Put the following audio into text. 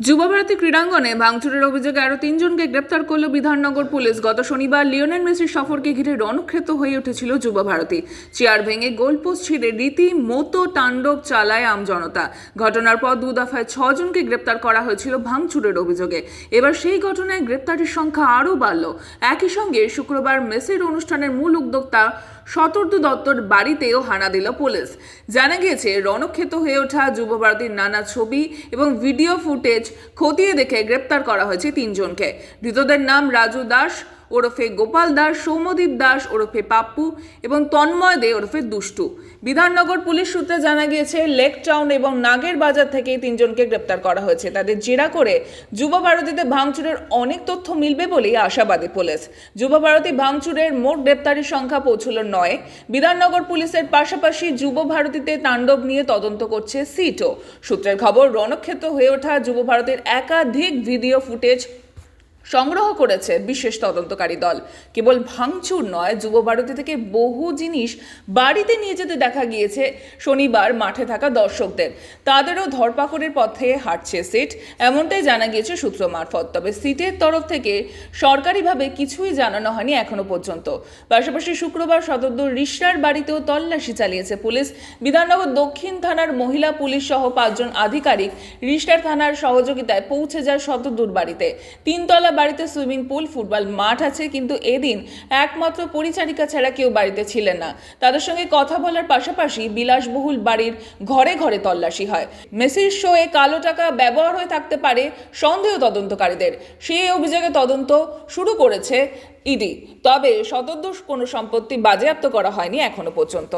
যুবভারতী ক্রীড়াঙ্গনে ভাঙচুরের অভিযোগে আরও তিনজনকে গ্রেপ্তার করল বিধাননগর পুলিশ। গত শনিবার লিওনেল মেসির সফরকে ঘিরে রণক্ষেত্র হয়ে উঠেছিল যুবভারতী। চেয়ার ভেঙে গোলপোস্ট ছিঁড়ে রীতিমতো তাণ্ডব চালায় আমজনতা। ঘটনার পর দু দফায় 6 জনকে গ্রেপ্তার করা হয়েছিল ভাঙচুরের অভিযোগে। এবার সেই ঘটনায় গ্রেপ্তারের সংখ্যা আরও বাড়ল। একই সঙ্গে শুক্রবার মেসির অনুষ্ঠানের মূল উদ্যোক্তা শতর্দু দত্তর বাড়িতেও হানা দিল পুলিশ। জানা গিয়েছে, রণক্ষেত্র হয়ে ওঠা যুবভারতীর নানা ছবি এবং ভিডিও ফুটেজ খতিয়ে দেখে গ্রেপ্তার করা হয়েছে 3 জনকে। ধৃতদের নাম রাজু দাস ওরফে গোপাল দাস, সৌম্যদীপ দাস ওরফে পাপ্পু এবং তন্ময় দে ওরফে দুষ্টু। বিধাননগর পুলিশ সূত্রে জানা গিয়েছে, লেক টাউন এবং নাগের বাজার থেকে 3 জনকে গ্রেপ্তার করা হয়েছে। তাদের জেরা করে যুবভারতীতে ভাঙচুরের অনেক তথ্য মিলবে বলেই আশাবাদী পুলিশ। যুবভারতী ভাঙচুরের মোট গ্রেপ্তারের সংখ্যা পৌঁছল 9। বিধাননগর পুলিশের পাশাপাশি যুবভারতীতে তাণ্ডব নিয়ে তদন্ত করছে সিটো। সূত্রের খবর, রণক্ষেত্র হয়ে ওঠা যুবভারতীর একাধিক ভিডিও ফুটেজ সংগ্রহ করেছে বিশেষ তদন্তকারী দল। কেবল ভাঙচুর নয়, যুবভারতী থেকে বহু জিনিস বাড়িতে নিয়ে যেতে দেখা গিয়েছে শনিবার মাঠে থাকা দর্শকদের। তাদেরও ধরপাকড়ের পথে হাঁটছে সিট, এমনটাই জানা গিয়েছে সূত্র মারফত। তবে সিটের তরফ থেকে সরকারিভাবে কিছুই জানানো হয়নি এখনো পর্যন্ত। পাশাপাশি শুক্রবার শতদ্দুর রিশরার বাড়িতেও তল্লাশি চালিয়েছে পুলিশ। বিধাননগর দক্ষিণ থানার মহিলা পুলিশ সহ 5 জন আধিকারিক রিশরার থানার সহযোগিতায় পৌঁছে যায় শতদ্দুর বাড়িতে। 3 তলা বাড়িতে সুইমিং পুল, ফুটবল মাঠ আছে, কিন্তু এদিন একমাত্র পরিচারিকা ছাড়া কেউ বাড়িতে ছিলেন না। তাদের সঙ্গে কথা বলার পাশাপাশি বিলাসবহুল বাড়ির ঘরে ঘরে তল্লাশি হয়। মেসির শোয়ে কালো টাকা ব্যবহার হয়ে থাকতে পারে সন্দেহ তদন্তকারীদের। সেই অভিযোগে তদন্ত শুরু করেছে ইডি। তবে শতদ্দুর কোনো সম্পত্তি বাজেয়াপ্ত করা হয়নি এখনো পর্যন্ত।